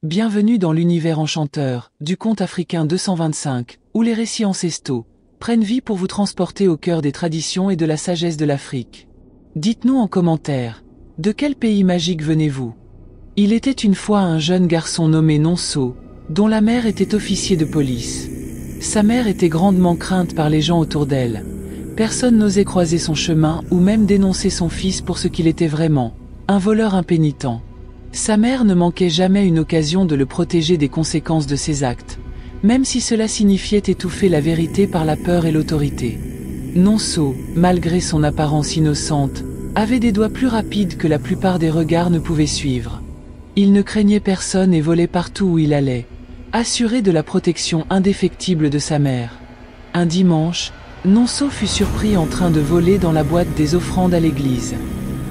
Bienvenue dans l'univers enchanteur du conte africain 225, où les récits ancestraux prennent vie pour vous transporter au cœur des traditions et de la sagesse de l'Afrique. Dites-nous en commentaire, de quel pays magique venez-vous? Il était une fois un jeune garçon nommé Nonso, dont la mère était officier de police. Sa mère était grandement crainte par les gens autour d'elle. Personne n'osait croiser son chemin ou même dénoncer son fils pour ce qu'il était vraiment, un voleur impénitent. Sa mère ne manquait jamais une occasion de le protéger des conséquences de ses actes, même si cela signifiait étouffer la vérité par la peur et l'autorité. Nonso, malgré son apparence innocente, avait des doigts plus rapides que la plupart des regards ne pouvaient suivre. Il ne craignait personne et volait partout où il allait, assuré de la protection indéfectible de sa mère. Un dimanche, Nonso fut surpris en train de voler dans la boîte des offrandes à l'église.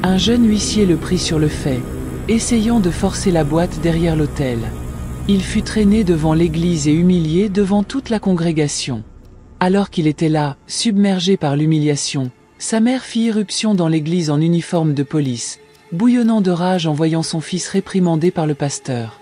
Un jeune huissier le prit sur le fait, essayant de forcer la boîte derrière l'autel. Il fut traîné devant l'église et humilié devant toute la congrégation. Alors qu'il était là, submergé par l'humiliation, sa mère fit irruption dans l'église en uniforme de police, bouillonnant de rage en voyant son fils réprimandé par le pasteur.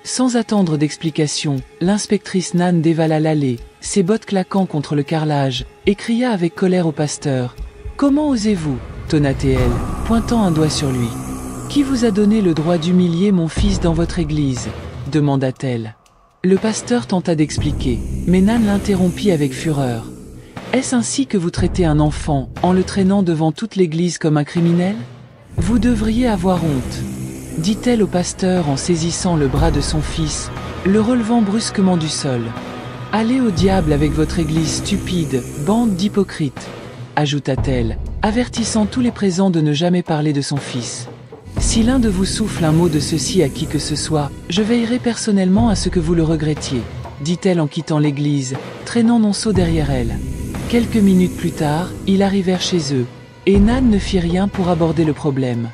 Sans attendre d'explication, l'inspectrice Nan dévala l'allée, ses bottes claquant contre le carrelage, et cria avec colère au pasteur. « Comment osez-vous » tonna-t-elle, pointant un doigt sur lui. « Qui vous a donné le droit d'humilier mon fils dans votre église » demanda-t-elle. Le pasteur tenta d'expliquer, mais Nan l'interrompit avec fureur. « Est-ce ainsi que vous traitez un enfant, en le traînant devant toute l'église comme un criminel? Vous devriez avoir honte » dit-elle au pasteur en saisissant le bras de son fils, le relevant brusquement du sol. « Allez au diable avec votre église stupide, bande d'hypocrites » ajouta-t-elle, avertissant tous les présents de ne jamais parler de son fils. « Si l'un de vous souffle un mot de ceci à qui que ce soit, je veillerai personnellement à ce que vous le regrettiez » dit-elle en quittant l'église, traînant Nonso derrière elle. Quelques minutes plus tard, ils arrivèrent chez eux, et Nan ne fit rien pour aborder le problème.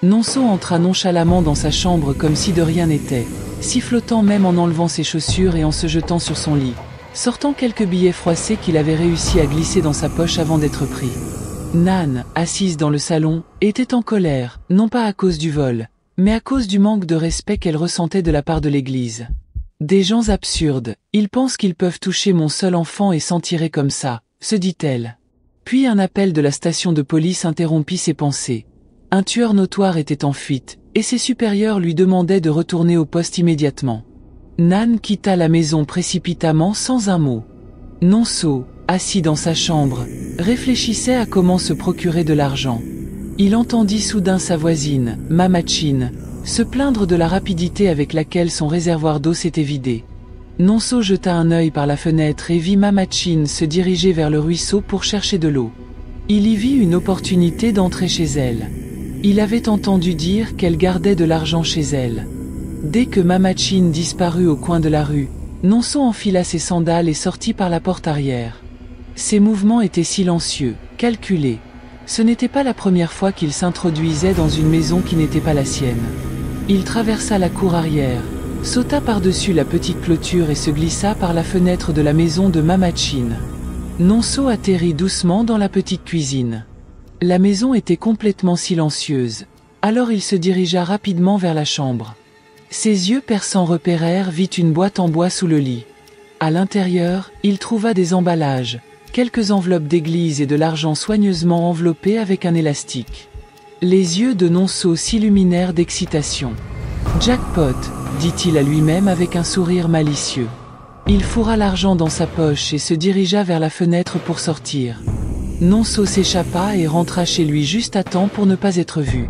Nonso entra nonchalamment dans sa chambre comme si de rien n'était, sifflotant même en enlevant ses chaussures et en se jetant sur son lit, sortant quelques billets froissés qu'il avait réussi à glisser dans sa poche avant d'être pris. Nan, assise dans le salon, était en colère, non pas à cause du vol, mais à cause du manque de respect qu'elle ressentait de la part de l'église. « Des gens absurdes, ils pensent qu'ils peuvent toucher mon seul enfant et s'en tirer comme ça », se dit-elle. Puis un appel de la station de police interrompit ses pensées. Un tueur notoire était en fuite, et ses supérieurs lui demandaient de retourner au poste immédiatement. Nan quitta la maison précipitamment sans un mot. Nonso, assis dans sa chambre, réfléchissait à comment se procurer de l'argent. Il entendit soudain sa voisine, Mamachine, se plaindre de la rapidité avec laquelle son réservoir d'eau s'était vidé. Nonso jeta un œil par la fenêtre et vit Mamachine se diriger vers le ruisseau pour chercher de l'eau. Il y vit une opportunité d'entrer chez elle. Il avait entendu dire qu'elle gardait de l'argent chez elle. Dès que Mamachine disparut au coin de la rue, Nonso enfila ses sandales et sortit par la porte arrière. Ses mouvements étaient silencieux, calculés. Ce n'était pas la première fois qu'il s'introduisait dans une maison qui n'était pas la sienne. Il traversa la cour arrière, sauta par-dessus la petite clôture et se glissa par la fenêtre de la maison de Mamachine. Nonso atterrit doucement dans la petite cuisine. La maison était complètement silencieuse, alors il se dirigea rapidement vers la chambre. Ses yeux perçants repérèrent vite une boîte en bois sous le lit. À l'intérieur, il trouva des emballages, quelques enveloppes d'église et de l'argent soigneusement enveloppés avec un élastique. Les yeux de Nonso s'illuminèrent d'excitation. « Jackpot !» dit-il à lui-même avec un sourire malicieux. Il fourra l'argent dans sa poche et se dirigea vers la fenêtre pour sortir. Nonso s'échappa et rentra chez lui juste à temps pour ne pas être vu.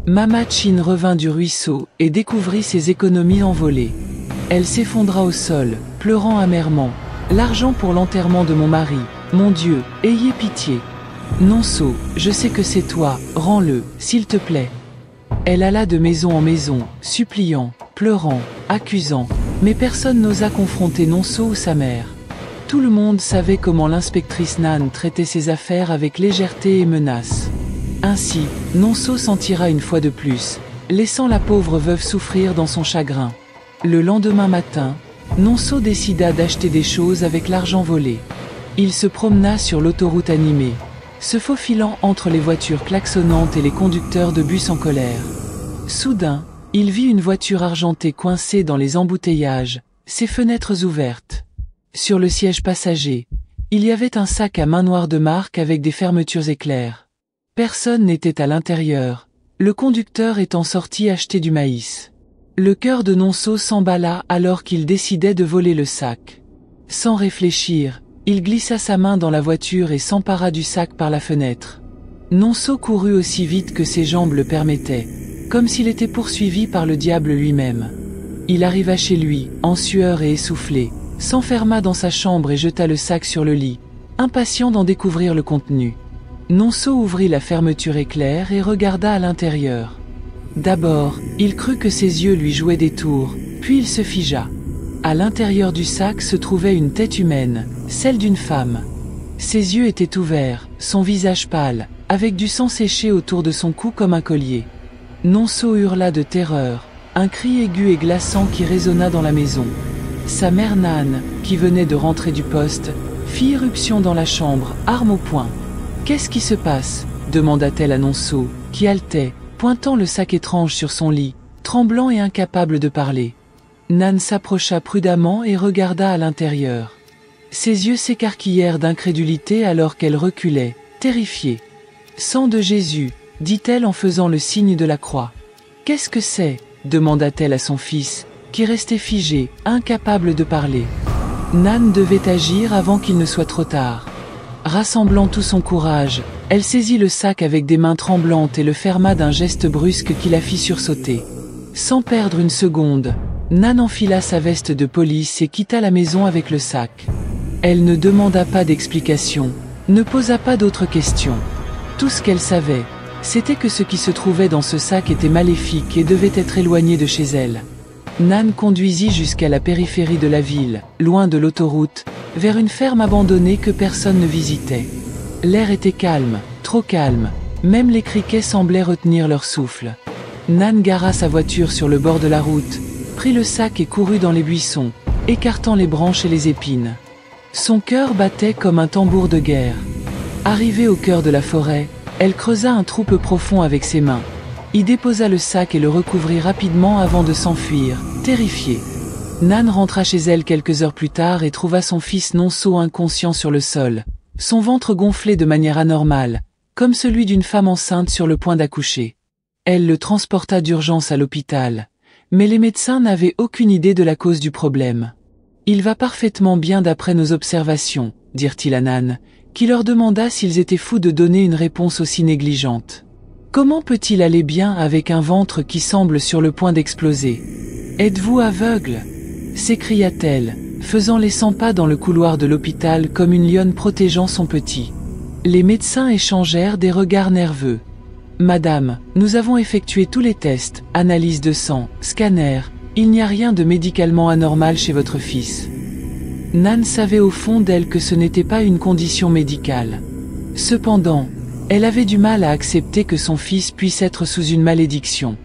Mamachine revint du ruisseau et découvrit ses économies envolées. Elle s'effondra au sol, pleurant amèrement. « L'argent pour l'enterrement de mon mari, mon Dieu, ayez pitié. Nonso, je sais que c'est toi, rends-le, s'il te plaît. » Elle alla de maison en maison, suppliant, pleurant, accusant, mais personne n'osa confronter Nonso ou sa mère. Tout le monde savait comment l'inspectrice Nan traitait ses affaires avec légèreté et menace. Ainsi, Nonso s'en tira une fois de plus, laissant la pauvre veuve souffrir dans son chagrin. Le lendemain matin, Nonso décida d'acheter des choses avec l'argent volé. Il se promena sur l'autoroute animée, se faufilant entre les voitures klaxonnantes et les conducteurs de bus en colère. Soudain, Il vit une voiture argentée coincée dans les embouteillages, ses fenêtres ouvertes. Sur le siège passager, il y avait un sac à main noir de marque avec des fermetures éclairs. Personne n'était à l'intérieur, le conducteur étant sorti acheter du maïs. Le cœur de Nonso s'emballa alors qu'il décidait de voler le sac. Sans réfléchir, il glissa sa main dans la voiture et s'empara du sac par la fenêtre. Nonso courut aussi vite que ses jambes le permettaient, comme s'il était poursuivi par le diable lui-même. Il arriva chez lui, en sueur et essoufflé, s'enferma dans sa chambre et jeta le sac sur le lit, impatient d'en découvrir le contenu. Nonso ouvrit la fermeture éclair et regarda à l'intérieur. D'abord, il crut que ses yeux lui jouaient des tours, puis il se figea. À l'intérieur du sac se trouvait une tête humaine, celle d'une femme. Ses yeux étaient ouverts, son visage pâle, avec du sang séché autour de son cou comme un collier. Nonso hurla de terreur, un cri aigu et glaçant qui résonna dans la maison. Sa mère Nan, qui venait de rentrer du poste, fit irruption dans la chambre, arme au poing. « Qu'est-ce qui se passe ?» demanda-t-elle à Nonso, qui haletait, pointant le sac étrange sur son lit, tremblant et incapable de parler. Nan s'approcha prudemment et regarda à l'intérieur. Ses yeux s'écarquillèrent d'incrédulité alors qu'elle reculait, terrifiée. « Sang de Jésus !» dit-elle en faisant le signe de la croix. « Qu'est-ce que c'est ?» demanda-t-elle à son fils, qui restait figé, incapable de parler. Nan devait agir avant qu'il ne soit trop tard. Rassemblant tout son courage, elle saisit le sac avec des mains tremblantes et le ferma d'un geste brusque qui la fit sursauter. Sans perdre une seconde, Nan enfila sa veste de police et quitta la maison avec le sac. Elle ne demanda pas d'explication, ne posa pas d'autres questions. Tout ce qu'elle savait, c'était que ce qui se trouvait dans ce sac était maléfique et devait être éloigné de chez elle. Nan conduisit jusqu'à la périphérie de la ville, loin de l'autoroute, vers une ferme abandonnée que personne ne visitait. L'air était calme, trop calme, même les criquets semblaient retenir leur souffle. Nan gara sa voiture sur le bord de la route, prit le sac et courut dans les buissons, écartant les branches et les épines. Son cœur battait comme un tambour de guerre. Arrivée au cœur de la forêt, elle creusa un trou peu profond avec ses mains, y déposa le sac et le recouvrit rapidement avant de s'enfuir, terrifiée. Nan rentra chez elle quelques heures plus tard et trouva son fils Nonso inconscient sur le sol, son ventre gonflé de manière anormale, comme celui d'une femme enceinte sur le point d'accoucher. Elle le transporta d'urgence à l'hôpital, mais les médecins n'avaient aucune idée de la cause du problème. « Il va parfaitement bien d'après nos observations », dirent-ils à Nan, qui leur demanda s'ils étaient fous de donner une réponse aussi négligente. « Comment peut-il aller bien avec un ventre qui semble sur le point d'exploser ? Êtes-vous aveugle ?» s'écria-t-elle, faisant les 100 pas dans le couloir de l'hôpital comme une lionne protégeant son petit. Les médecins échangèrent des regards nerveux. « Madame, nous avons effectué tous les tests, analyse de sang, scanner, il n'y a rien de médicalement anormal chez votre fils. » Nan savait au fond d'elle que ce n'était pas une condition médicale. Cependant, elle avait du mal à accepter que son fils puisse être sous une malédiction.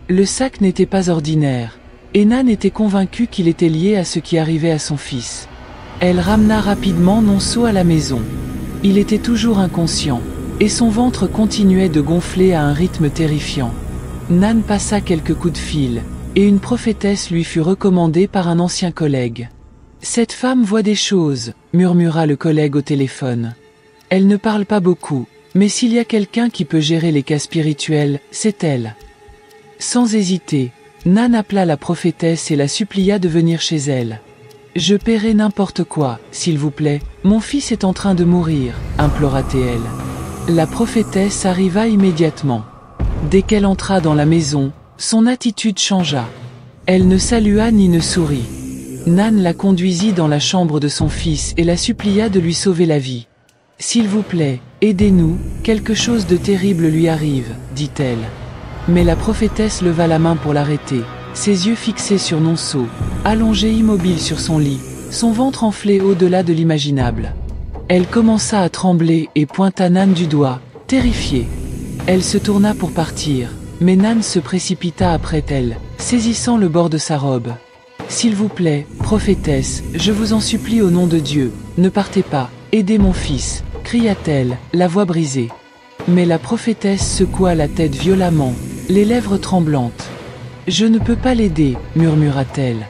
Le sac n'était pas ordinaire, et Nan était convaincue qu'il était lié à ce qui arrivait à son fils. Elle ramena rapidement Nonso à la maison. Il était toujours inconscient, et son ventre continuait de gonfler à un rythme terrifiant. Nan passa quelques coups de fil, et une prophétesse lui fut recommandée par un ancien collègue. « Cette femme voit des choses », murmura le collègue au téléphone. « Elle ne parle pas beaucoup, mais s'il y a quelqu'un qui peut gérer les cas spirituels, c'est elle. » Sans hésiter, Nan appela la prophétesse et la supplia de venir chez elle. « Je paierai n'importe quoi, s'il vous plaît, mon fils est en train de mourir, » implora-t-elle. La prophétesse arriva immédiatement. Dès qu'elle entra dans la maison, son attitude changea. Elle ne salua ni ne sourit. Nan la conduisit dans la chambre de son fils et la supplia de lui sauver la vie. « S'il vous plaît, aidez-nous, quelque chose de terrible lui arrive, » dit-elle. Mais la prophétesse leva la main pour l'arrêter, ses yeux fixés sur Nonso, allongé immobile sur son lit, son ventre enflé au-delà de l'imaginable. Elle commença à trembler et pointa Nan du doigt, terrifiée. Elle se tourna pour partir, mais Nan se précipita après elle, saisissant le bord de sa robe. « S'il vous plaît, prophétesse, je vous en supplie au nom de Dieu, ne partez pas, aidez mon fils !» cria-t-elle, la voix brisée. Mais la prophétesse secoua la tête violemment, les lèvres tremblantes. « Je ne peux pas l'aider, murmura-t-elle.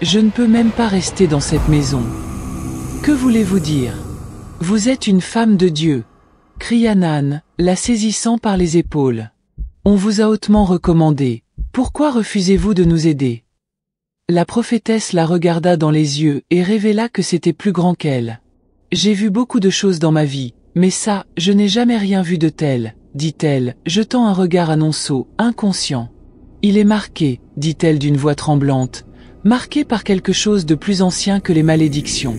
Je ne peux même pas rester dans cette maison. Que voulez-vous dire? Vous êtes une femme de Dieu, cria Nan, la saisissant par les épaules. On vous a hautement recommandé. Pourquoi refusez-vous de nous aider? La prophétesse la regarda dans les yeux et révéla que c'était plus grand qu'elle. J'ai vu beaucoup de choses dans ma vie, mais ça, je n'ai jamais rien vu de tel, dit-elle, jetant un regard à Nonso, inconscient. Il est marqué, dit-elle d'une voix tremblante, marqué par quelque chose de plus ancien que les malédictions.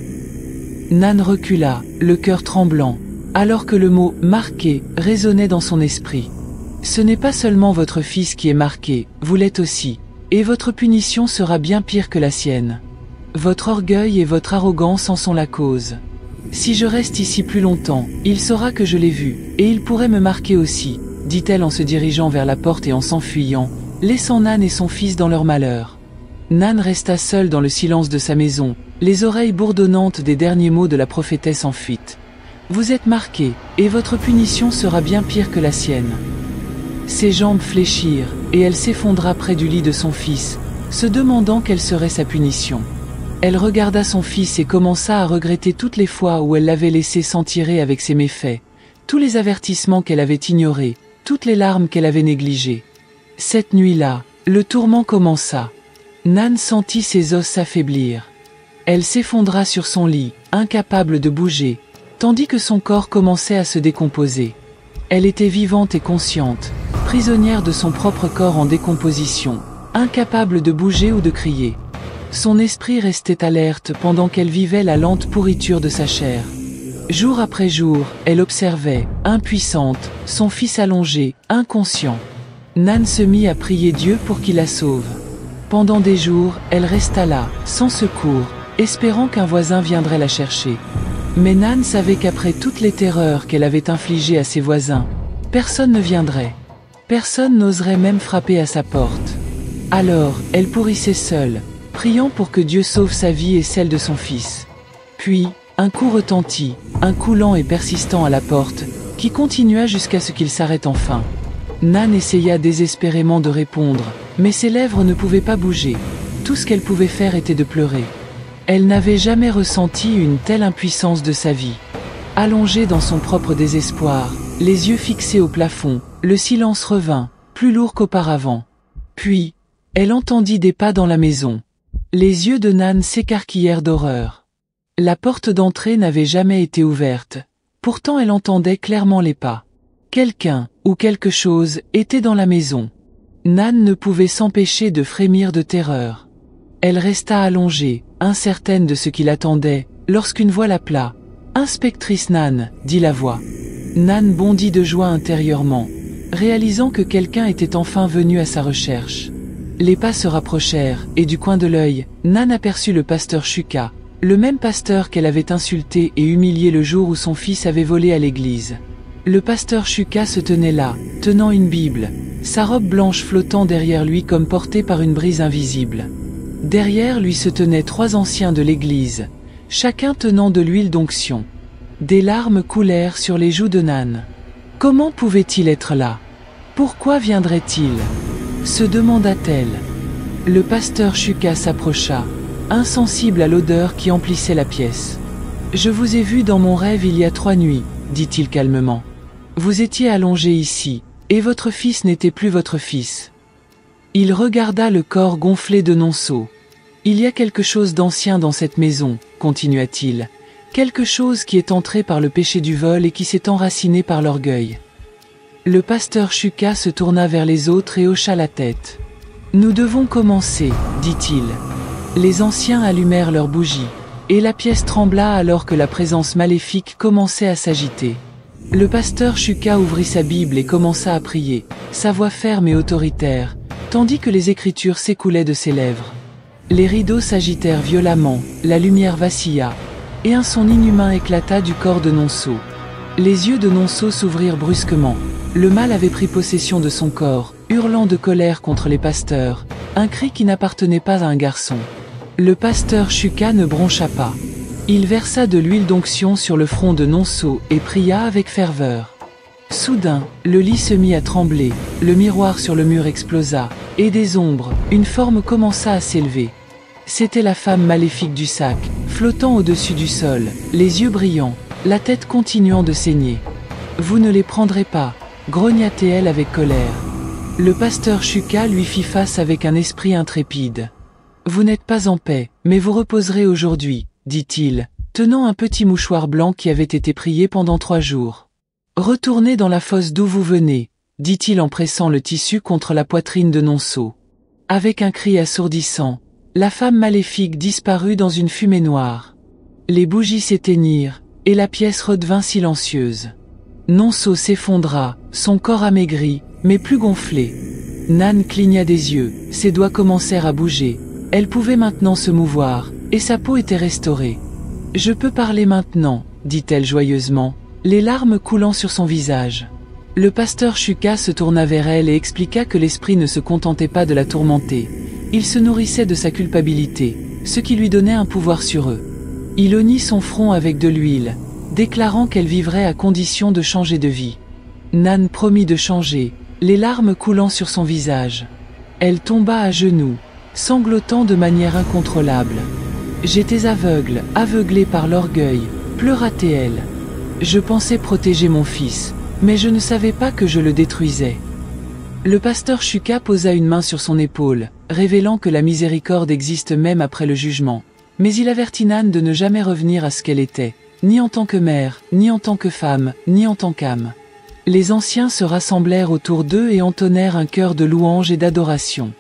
Nan recula, le cœur tremblant, alors que le mot « marqué » résonnait dans son esprit. Ce n'est pas seulement votre fils qui est marqué, vous l'êtes aussi, et votre punition sera bien pire que la sienne. Votre orgueil et votre arrogance en sont la cause. Si je reste ici plus longtemps, il saura que je l'ai vu, et il pourrait me marquer aussi, dit-elle en se dirigeant vers la porte et en s'enfuyant, laissant Nan et son fils dans leur malheur. Nan resta seule dans le silence de sa maison, les oreilles bourdonnantes des derniers mots de la prophétesse en fuite. Vous êtes marqué, et votre punition sera bien pire que la sienne. Ses jambes fléchirent, et elle s'effondra près du lit de son fils, se demandant quelle serait sa punition. Elle regarda son fils et commença à regretter toutes les fois où elle l'avait laissé s'en tirer avec ses méfaits, tous les avertissements qu'elle avait ignorés, toutes les larmes qu'elle avait négligées. Cette nuit-là, le tourment commença. Nan sentit ses os s'affaiblir. Elle s'effondra sur son lit, incapable de bouger, tandis que son corps commençait à se décomposer. Elle était vivante et consciente, prisonnière de son propre corps en décomposition, incapable de bouger ou de crier. Son esprit restait alerte pendant qu'elle vivait la lente pourriture de sa chair. Jour après jour, elle observait, impuissante, son fils allongé, inconscient. Nan se mit à prier Dieu pour qu'il la sauve. Pendant des jours, elle resta là, sans secours, espérant qu'un voisin viendrait la chercher. Mais Nan savait qu'après toutes les terreurs qu'elle avait infligées à ses voisins, personne ne viendrait. Personne n'oserait même frapper à sa porte. Alors, elle pourrissait seule, priant pour que Dieu sauve sa vie et celle de son fils. Puis, un coup retentit, un coup lent et persistant à la porte, qui continua jusqu'à ce qu'il s'arrête enfin. Nan essaya désespérément de répondre, mais ses lèvres ne pouvaient pas bouger. Tout ce qu'elle pouvait faire était de pleurer. Elle n'avait jamais ressenti une telle impuissance de sa vie. Allongée dans son propre désespoir, les yeux fixés au plafond, le silence revint, plus lourd qu'auparavant. Puis, elle entendit des pas dans la maison. Les yeux de Nan s'écarquillèrent d'horreur. La porte d'entrée n'avait jamais été ouverte, pourtant elle entendait clairement les pas. Quelqu'un, ou quelque chose, était dans la maison. Nan ne pouvait s'empêcher de frémir de terreur. Elle resta allongée, incertaine de ce qui l'attendait, lorsqu'une voix l'appela. « Inspectrice Nan », dit la voix. Nan bondit de joie intérieurement, réalisant que quelqu'un était enfin venu à sa recherche. Les pas se rapprochèrent, et du coin de l'œil, Nan aperçut le pasteur Shuka, le même pasteur qu'elle avait insulté et humilié le jour où son fils avait volé à l'église. Le pasteur Shuka se tenait là, tenant une Bible, sa robe blanche flottant derrière lui comme portée par une brise invisible. Derrière lui se tenaient 3 anciens de l'église, chacun tenant de l'huile d'onction. Des larmes coulèrent sur les joues de Nan. Comment pouvait-il être là? Pourquoi viendrait-il? Se demanda-t-elle. Le pasteur Shuka s'approcha, insensible à l'odeur qui emplissait la pièce. « Je vous ai vu dans mon rêve il y a 3 nuits, dit-il calmement. Vous étiez allongé ici, et votre fils n'était plus votre fils. » Il regarda le corps gonflé de Nonso. « Il y a quelque chose d'ancien dans cette maison, continua-t-il, quelque chose qui est entré par le péché du vol et qui s'est enraciné par l'orgueil. » Le pasteur Shuka se tourna vers les autres et hocha la tête. « Nous devons commencer, dit-il. » Les anciens allumèrent leurs bougies, et la pièce trembla alors que la présence maléfique commençait à s'agiter. Le pasteur Shuka ouvrit sa Bible et commença à prier, sa voix ferme et autoritaire, tandis que les écritures s'écoulaient de ses lèvres. Les rideaux s'agitèrent violemment, la lumière vacilla, et un son inhumain éclata du corps de Nonso. Les yeux de Nonso s'ouvrirent brusquement. Le mal avait pris possession de son corps, hurlant de colère contre les pasteurs, un cri qui n'appartenait pas à un garçon. Le pasteur Shuka ne broncha pas. Il versa de l'huile d'onction sur le front de Nonso et pria avec ferveur. Soudain, le lit se mit à trembler, le miroir sur le mur explosa, Et des ombres, une forme commença à s'élever. C'était la femme maléfique du sac, flottant au-dessus du sol, les yeux brillants, la tête continuant de saigner. « Vous ne les prendrez pas », grogna-t-elle avec colère. Le pasteur Shuka lui fit face avec un esprit intrépide. « Vous n'êtes pas en paix, mais vous reposerez aujourd'hui, dit-il, tenant un petit mouchoir blanc qui avait été prié pendant 3 jours. « Retournez dans la fosse d'où vous venez, dit-il en pressant le tissu contre la poitrine de Nonso. Avec un cri assourdissant, la femme maléfique disparut dans une fumée noire. Les bougies s'éteignirent, et la pièce redevint silencieuse. Nonso s'effondra, son corps amaigri, mais plus gonflé. Nan cligna des yeux, ses doigts commencèrent à bouger. Elle pouvait maintenant se mouvoir, et sa peau était restaurée. « Je peux parler maintenant, » dit-elle joyeusement, les larmes coulant sur son visage. Le pasteur Shuka se tourna vers elle et expliqua que l'esprit ne se contentait pas de la tourmenter. Il se nourrissait de sa culpabilité, ce qui lui donnait un pouvoir sur eux. Il oignit son front avec de l'huile, déclarant qu'elle vivrait à condition de changer de vie. Nan promit de changer, les larmes coulant sur son visage. Elle tomba à genoux, sanglotant de manière incontrôlable. « J'étais aveugle, aveuglée par l'orgueil, » pleura-t-elle. « Je pensais protéger mon fils, mais je ne savais pas que je le détruisais. » Le pasteur Shuka posa une main sur son épaule, révélant que la miséricorde existe même après le jugement. Mais il avertit Nan de ne jamais revenir à ce qu'elle était, ni en tant que mère, ni en tant que femme, ni en tant qu'âme. Les anciens se rassemblèrent autour d'eux et entonnèrent un chœur de louange et d'adoration.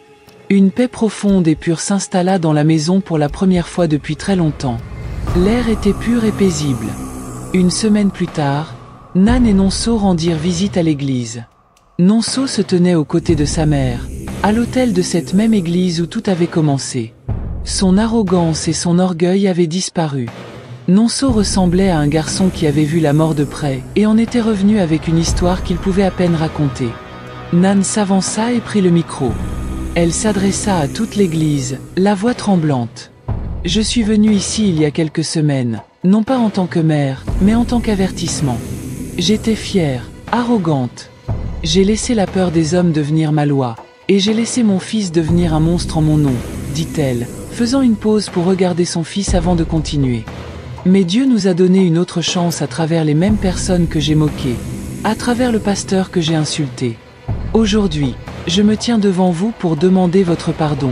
Une paix profonde et pure s'installa dans la maison pour la première fois depuis très longtemps. L'air était pur et paisible. Une semaine plus tard, Nan et Nonso rendirent visite à l'église. Nonso se tenait aux côtés de sa mère, à l'autel de cette même église où tout avait commencé. Son arrogance et son orgueil avaient disparu. Nonso ressemblait à un garçon qui avait vu la mort de près et en était revenu avec une histoire qu'il pouvait à peine raconter. Nan s'avança et prit le micro. Elle s'adressa à toute l'église, la voix tremblante. « Je suis venue ici il y a quelques semaines, non pas en tant que mère, mais en tant qu'avertissement. J'étais fière, arrogante. J'ai laissé la peur des hommes devenir ma loi, et j'ai laissé mon fils devenir un monstre en mon nom, dit-elle, faisant une pause pour regarder son fils avant de continuer. Mais Dieu nous a donné une autre chance à travers les mêmes personnes que j'ai moquées, à travers le pasteur que j'ai insulté. Aujourd'hui, je me tiens devant vous pour demander votre pardon. »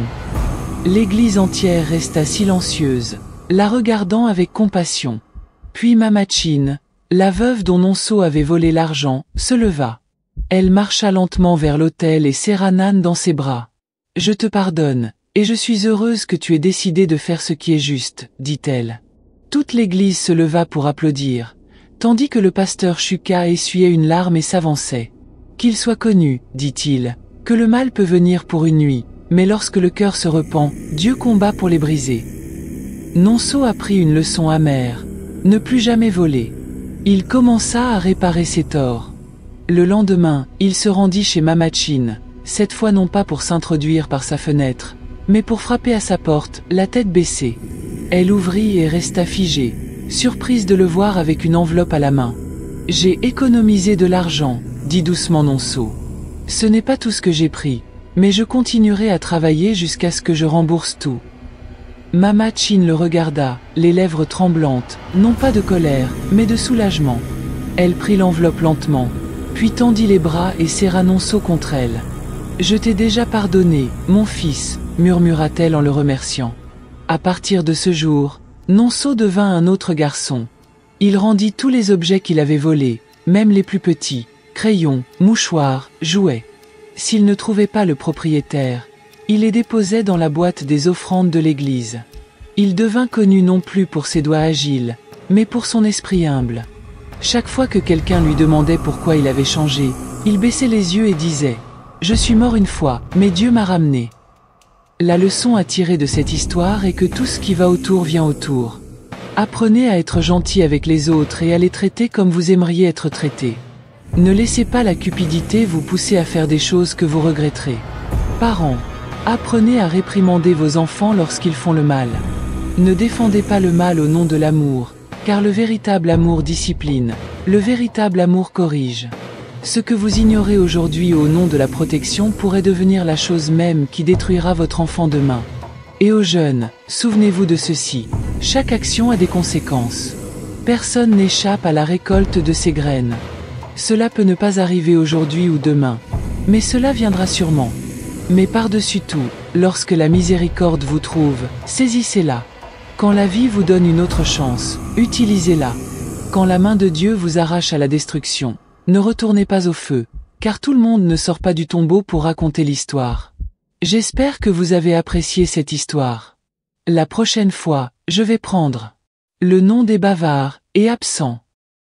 L'église entière resta silencieuse, la regardant avec compassion. Puis Mamachine, la veuve dont Nonso avait volé l'argent, se leva. Elle marcha lentement vers l'autel et serra Nan dans ses bras. « Je te pardonne, et je suis heureuse que tu aies décidé de faire ce qui est juste, » dit-elle. Toute l'église se leva pour applaudir, tandis que le pasteur Shuka essuyait une larme et s'avançait. « Qu'il soit connu, dit-il, que le mal peut venir pour une nuit, mais lorsque le cœur se repent, Dieu combat pour les briser. » Nonso apprit une leçon amère, ne plus jamais voler. Il commença à réparer ses torts. Le lendemain, il se rendit chez Mamachine, cette fois non pas pour s'introduire par sa fenêtre, mais pour frapper à sa porte, la tête baissée. Elle ouvrit et resta figée, surprise de le voir avec une enveloppe à la main. « J'ai économisé de l'argent, » dit doucement Nonso. « Ce n'est pas tout ce que j'ai pris, mais je continuerai à travailler jusqu'à ce que je rembourse tout. » Mamachine le regarda, les lèvres tremblantes, non pas de colère, mais de soulagement. Elle prit l'enveloppe lentement, puis tendit les bras et serra Nonso contre elle. « Je t'ai déjà pardonné, mon fils, » murmura-t-elle en le remerciant. À partir de ce jour, Nonso devint un autre garçon. Il rendit tous les objets qu'il avait volés, même les plus petits, crayons, mouchoirs, jouets. S'il ne trouvait pas le propriétaire, il les déposait dans la boîte des offrandes de l'église. Il devint connu non plus pour ses doigts agiles, mais pour son esprit humble. Chaque fois que quelqu'un lui demandait pourquoi il avait changé, il baissait les yeux et disait « Je suis mort une fois, mais Dieu m'a ramené. » La leçon à tirer de cette histoire est que tout ce qui va autour vient autour. Apprenez à être gentil avec les autres et à les traiter comme vous aimeriez être traité. Ne laissez pas la cupidité vous pousser à faire des choses que vous regretterez. Parents, apprenez à réprimander vos enfants lorsqu'ils font le mal. Ne défendez pas le mal au nom de l'amour, car le véritable amour discipline, le véritable amour corrige. Ce que vous ignorez aujourd'hui au nom de la protection pourrait devenir la chose même qui détruira votre enfant demain. Et aux jeunes, souvenez-vous de ceci. Chaque action a des conséquences. Personne n'échappe à la récolte de ses graines. Cela peut ne pas arriver aujourd'hui ou demain. Mais cela viendra sûrement. Mais par-dessus tout, lorsque la miséricorde vous trouve, saisissez-la. Quand la vie vous donne une autre chance, utilisez-la. Quand la main de Dieu vous arrache à la destruction, ne retournez pas au feu, car tout le monde ne sort pas du tombeau pour raconter l'histoire. J'espère que vous avez apprécié cette histoire. La prochaine fois, je vais prendre le nom des bavards et absents.